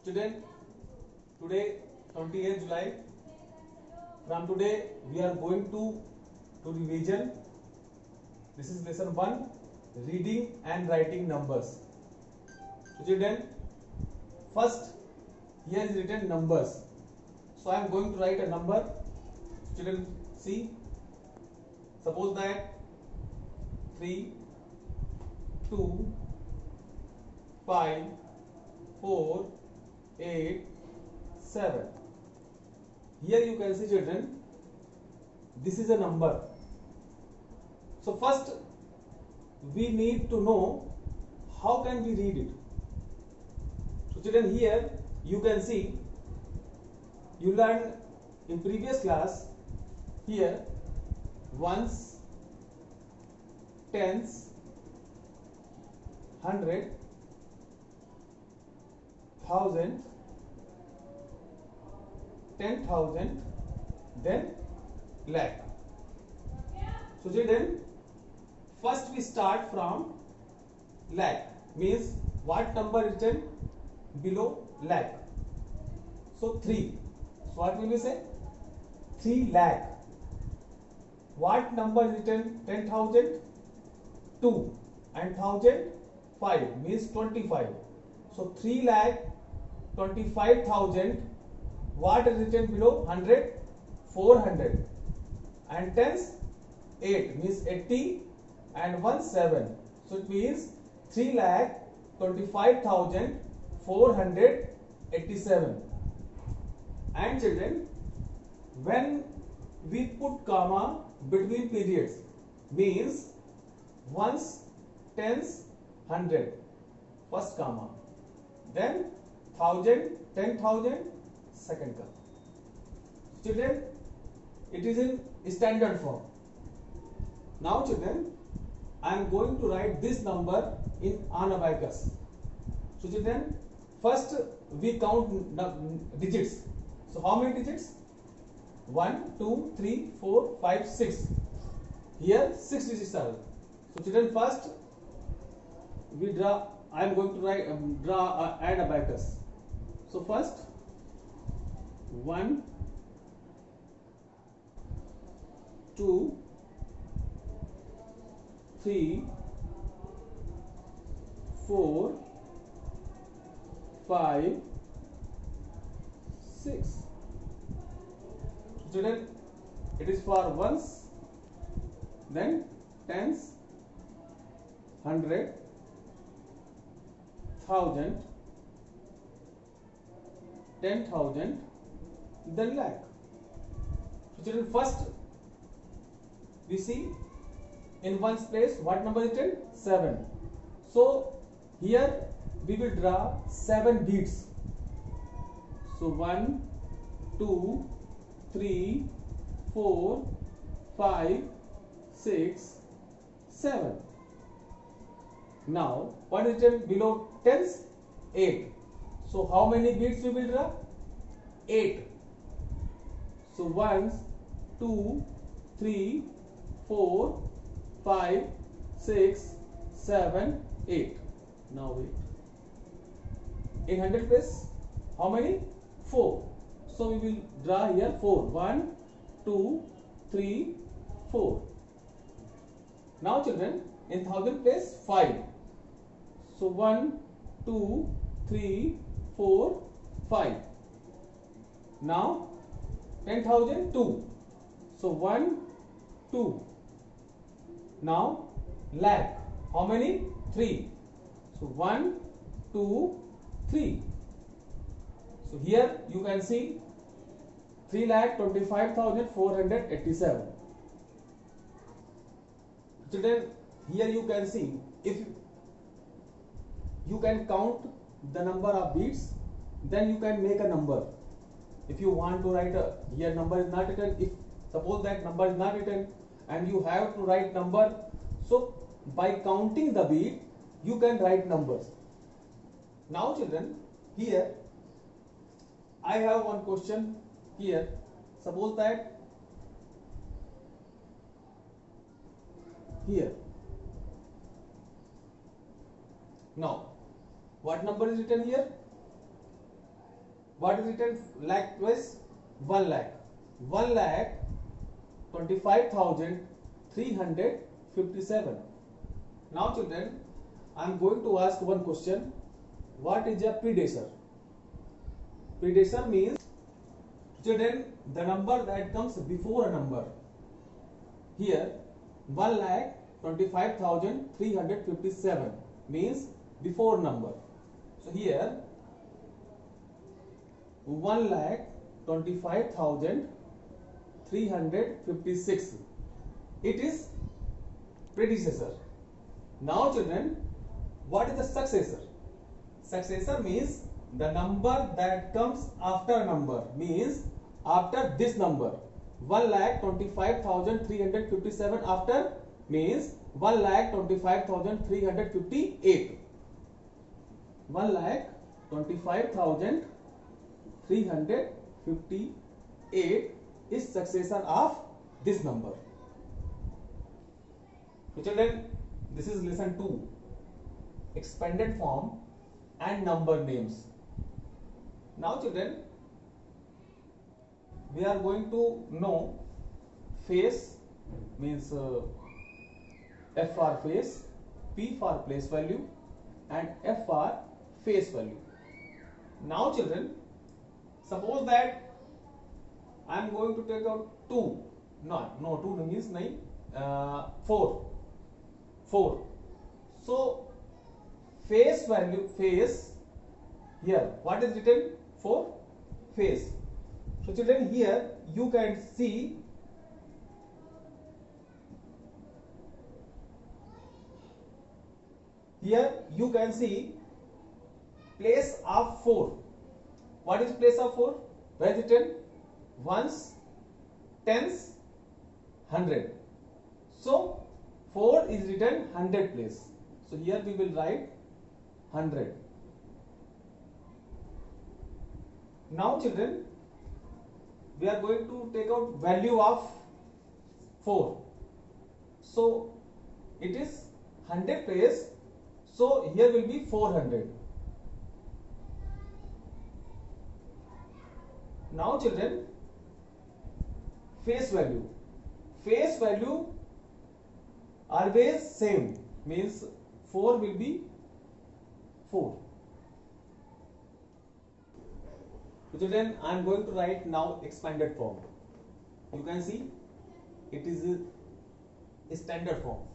Student, today 28th July. From today we are going to revision. This is lesson 1, reading and writing numbers. Student, first here is written numbers. So I am going to write a number. Student, see. Suppose that 3, 2, 5, 4, 8, 7. Here you can see, children, this is a number. So first we need to know how can we read it. So children, here you can see, you learned in previous class, here ones, tens, 100, 1000, 10,000, then lakh. So children, first we start from lakh, means what number is written below lakh. So 3. So what will we say? 3 lakh. What number is written 10,000? 2 and 1,000 5 means 25. So 3 lakh 25,000. What is written below 100? 400 and tens 8 means 80 and 1 7. So it means 3 lakh 25,487. And children, when we put comma between periods, means ones, tens, 100, first comma, then 1,000, 10,000, second comma. Children, it is in standard form. Now children, I am going to write this number in an abacus. So children, first we count digits. So how many digits? 1, 2, 3, 4, 5, 6. Here 6 digits are. So children, first we draw. I am going to write draw an abacus. So first 1, 2, 3, 4, 5, 6. Children, it is for ones, then tens, 100, 1,000, 10,000, then lakh. So children, first we see in ones place what number is written? 7. So here we will draw 7 beads. So 1, 2, 3, 4, 5, 6, 7. Now what is written below tens? 8. So how many beads we will draw? 8. So 1, 2, 3, 4, 5, 6, 7, 8. Now wait. In 100 place, how many? 4. So we will draw here 4. 1, 2, 3, 4. Now children, in 1,000 place 5. So 1, 2, 3, 4, 5. Now 10,000 2. So 1, 2. Now lakh. How many? 3. So 1, 2, 3. So here you can see 3,25,487. Children, here you can see, if you can count the number of beads, then you can make a number. If you want to write here number is not written, if suppose that number is not written and you have to write number, so by counting the bead you can write numbers. Now children, here I have one question here. Suppose that here, now what number is written here? What is written lakh place? 1 lakh. 1 lakh 25,357. Now children, I am going to ask one question. What is a predecessor? Predecessor means, children, the number that comes before a number. Here 1,25,357 means before number. So here 1,25,356. It is predecessor. Now children, what is the successor? Successor means the number that comes after a number, means after this number. 1,25,357 after means 1,25,358. 1,25,358 is successor of this number. So children, this is lesson 2, expanded form and number names. Now children, we are going to know face means F for face, P for place value and F for face value. Now children, suppose that I am going to take out 2. No 2 means 9, 4. So face value, face, here what is written? For face. So children, here you can see place of 4. What is place of 4? Where is written? Ones, tens, 100. So 4 is written 100 place. So here we will write 100. Now children, we are going to take out value of 4. So it is 100 place. So here will be 400. Now children, face value. Face value always same, means 4 will be 4. So children, I am going to write now expanded form. You can see it is a standard form.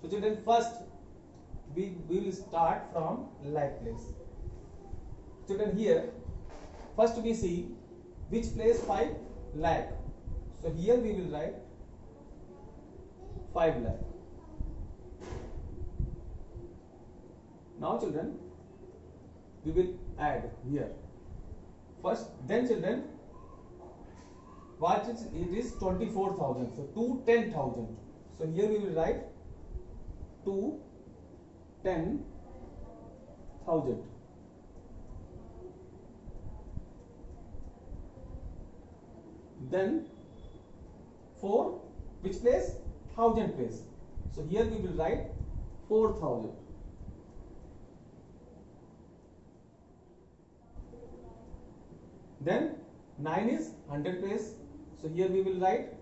So children, first we will start from lakh place. Children, here first we see which place 5 lakh. So here we will write 5 lakh. Now children, we will add here. First, then children, what is it is 24,000. So 2 10,000. So here we will write 2 10,000. Then 4 which place? 1000 place. So here we will write 4,000. Then 9 is 100 place. So here we will write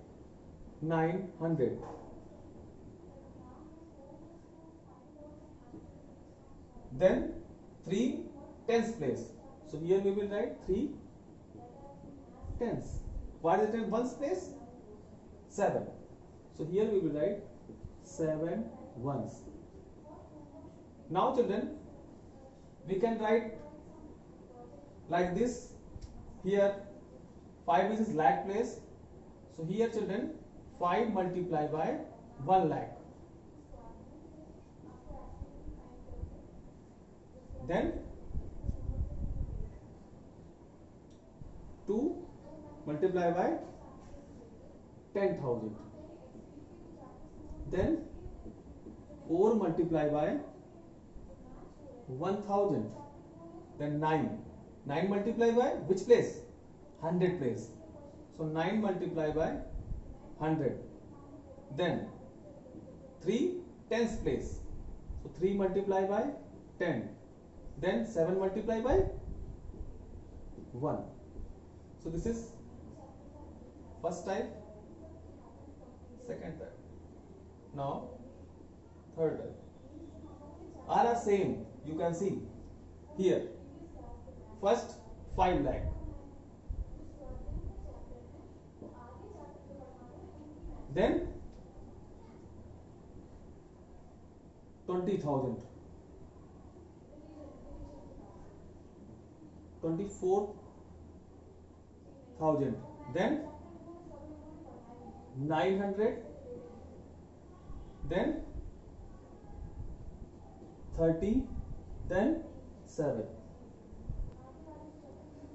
900. Then 3 tens place. So here we will write 3 tens. What is it in ones place? 7. So here we will write 7 ones. Now children, we can write like this. Here 5 is lakh place. So here children, 5 multiplied by 1 lakh. Then 2 multiplied by 10,000. Then 4 multiplied by 1,000. Then 9. 9 multiplied by which place? 100 place. So 9 multiplied by 100. Then 3 tens place. So 3 multiplied by 10. Then 7 multiplied by 1. So this is first type, second type. Now third type. All are same. You can see here. First 5 lakh. Then 20,000. 24,000. Then 900. Then 30. Then 7.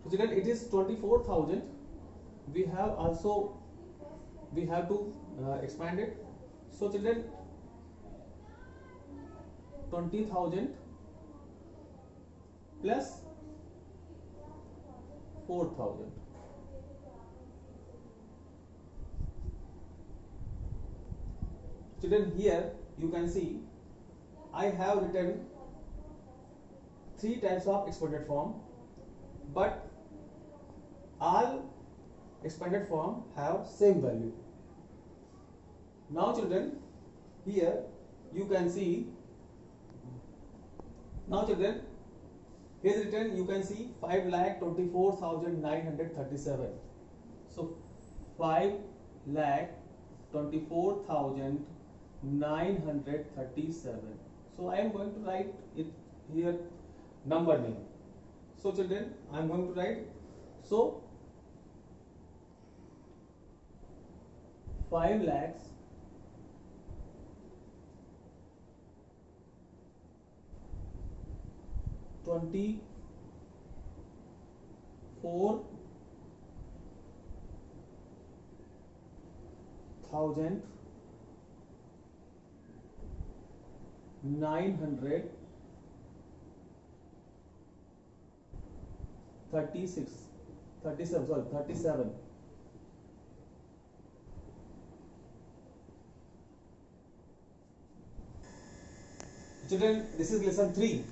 So children, it is 24,000. We have to expand it. So children, 20,000 plus 4,000. Children, here you can see I have written 3 types of expanded form, but all expanded form have same value. Now children, here you can see, now children, here is written, you can see 5,24,937. So 5,24,937. So I am going to write it here number name. So children, I am going to write, so 5 lakhs 37. Children, this is lesson 3.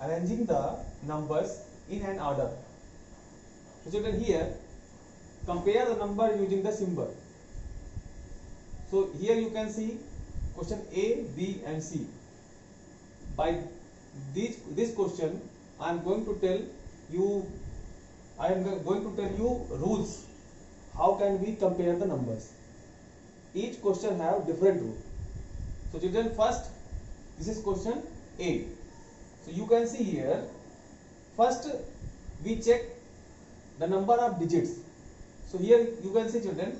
Arranging the numbers in an order. So children, here compare the number using the symbol. So here you can see question A, B and C. By this question I am going to tell you rules. How can we compare the numbers? Each question have different rule. So children, first this is question A. So you can see here, first we check the number of digits. So here you can see children,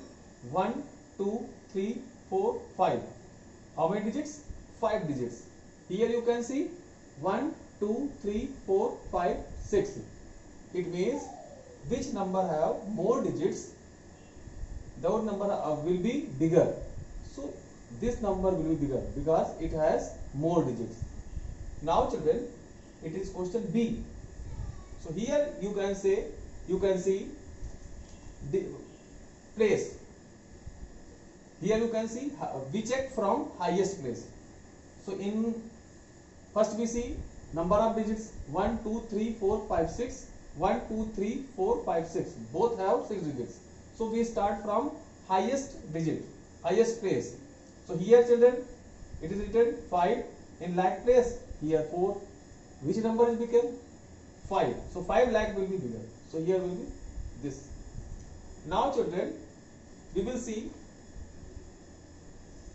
1, 2, 3, 4, 5. How many digits? 5 digits. Here you can see 1, 2, 3, 4, 5, 6. It means which number have more digits, that number will be bigger. So this number will be bigger because it has more digits. Now children, it is question B. So here you can see the place. Here you can see we check from highest place. So in first we see number of digits 1, 2, 3, 4, 5, 6. 1, 2, 3, 4, 5, 6. Both have 6 digits. So we start from highest digit, highest place. So here children, it is written 5 in lakh place. Here 4. Which number is bigger? 5. So 5 lakh will be bigger. So here will be this. Now children, we will see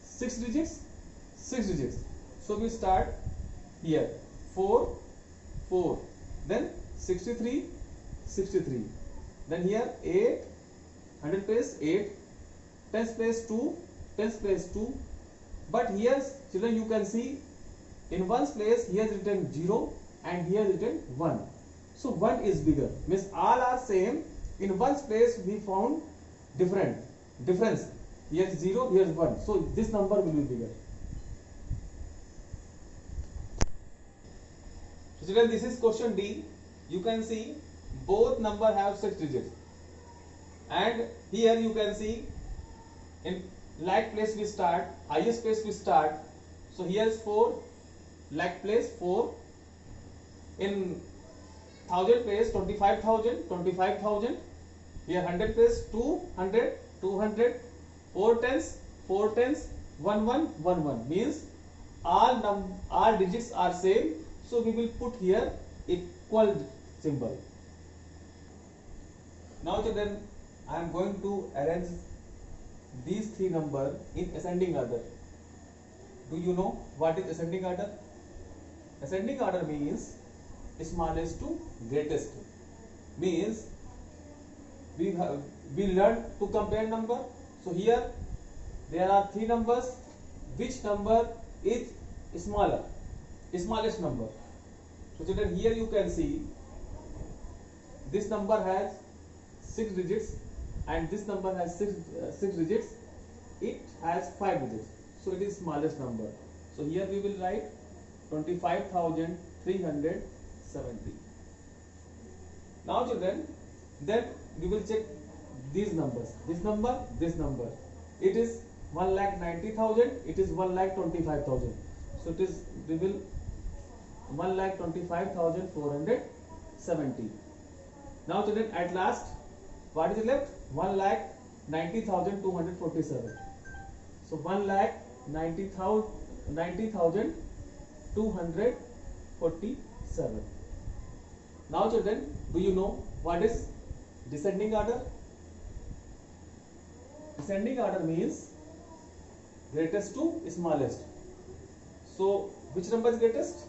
6 digits. So we start here 4, 4. Then 63. Then here 8. 100 place 8. 10th place 2. But here children, you can see in ones place here is written 0 and here is written 1. So 1 is bigger. Means all are same. In ones place we found difference. Here is 0, here is 1. So this number will be bigger. So children, this is question D. You can see both number have 6 digits. And here you can see in lakh place we start, highest place we start. So here is 4, lakh place 4. In 1000 place 25,000, 25,000. Here 100 place 200, 200. 4 tens, 4 tens, 1 1, 1 1. Means all digits are same. So we will put here equal symbol. Now children, I am going to arrange these three numbers in ascending order. Do you know what is ascending order? Ascending order means smallest to greatest. Means we learn to compare number. So here there are three numbers. Which number is smaller? Smallest number. So children, here you can see this number has 6 digits and this number has 6 digits. It has 5 digits. So it is smallest number. So here we will write 25,370. Now children, then we will check these numbers. This number, this number. It is 1,90,000. It is 1,25,000. So it is, we will 1,25,470. Now children, at last, what is left? 1,90,247. So 1,90,247. Now children, do you know what is descending order? Descending order means greatest to smallest. So which number is greatest?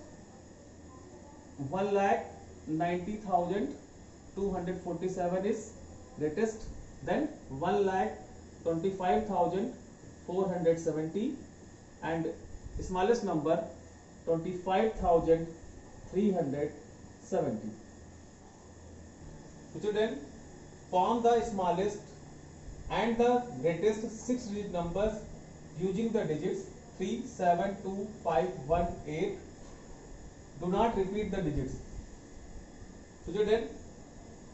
1,90,247 is greatest. Then 1,25,470 and smallest number 25,370. So children, form the smallest and the greatest 6-digit numbers using the digits 3, 7, 2, 5, 1, 8. Do not repeat the digits. So children,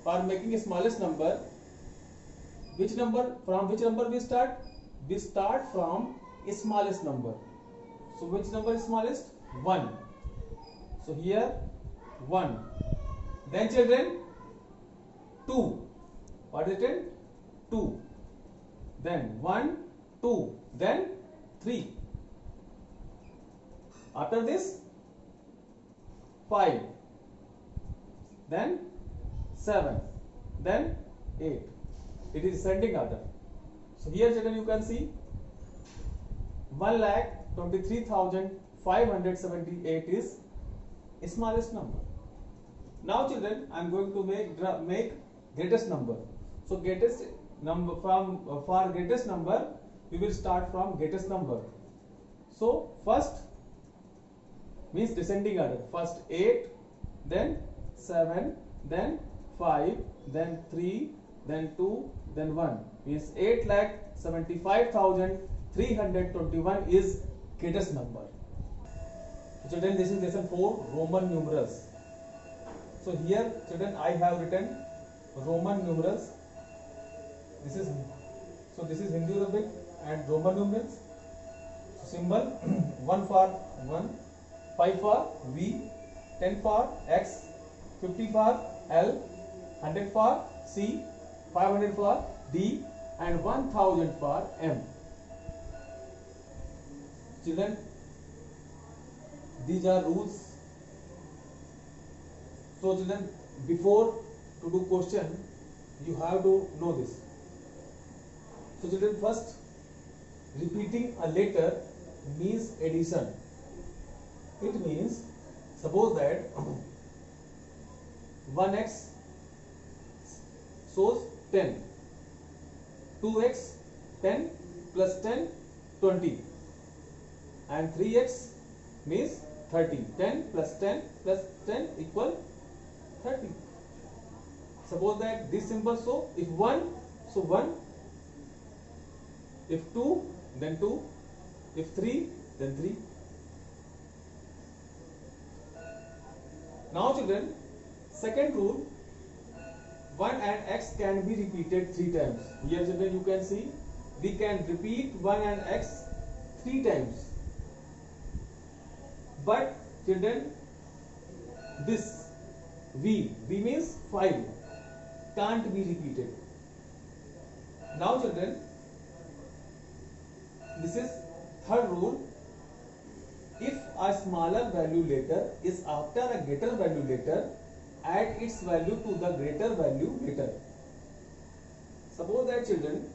for making a smallest number, from which number we start? We start from smallest number. So which number is smallest? 1. So here 1. Then children, 2. What is it? 2. Then 1, 2. Then 3. After this 5. Then 7. Then 8. It is ascending order. So here children, you can see 1,23,578 is smallest number. Now children, I am going to make greatest number. So greatest number, for greatest number we will start from greatest number. So first means descending order. First 8, then 7, then 5, then 3, then 2, then 1. Means 8,75,321 is greatest number. So children, this is lesson 4, Roman numerals. So here children, I have written Roman numerals. This is Hindu Arabic and Roman numerals. So symbol 1 for 1, 5 for V, 10 for X, 50 for L, 100 for C, 500 for D, and 1000 for M. Children, these are rules. So children, before to do question, you have to know this. So children, first, repeating a letter means addition. It means, suppose that 1x shows 10, 2x 10 plus 10 20, and 3x means 30. 10 plus 10 plus 10 equal 30. Suppose that this symbol, so if 1, so 1, if 2, then 2, if 3, then 3. Now children, second rule, 1 and x can be repeated 3 times. Here children, you can see we can repeat 1 and x 3 times. But children, this V means 5, can't be repeated. Now children, this is third rule. If a smaller value later is after a greater value later, add its value to the greater value later. Suppose that children,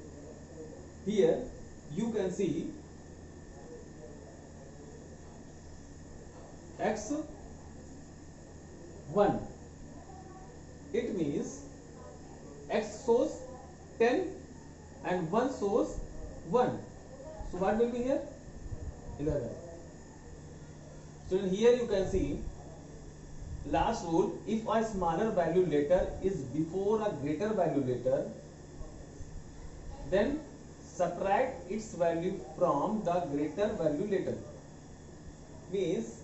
here you can see x1, it means x shows 10 and 1 shows 1, so what will be here? 11. So here you can see last rule, if a smaller value later is before a greater value later, then subtract its value from the greater value later. Means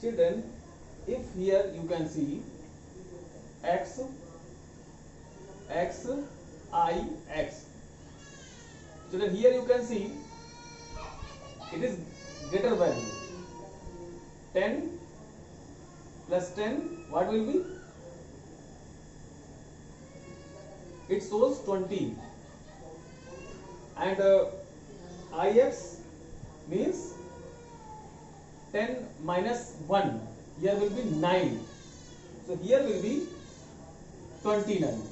children, if here you can see x I x, children, here you can see it is greater value. 10 plus 10, what will be? It shows 20. And ix means 10 minus 1, here will be 9. So here will be 29.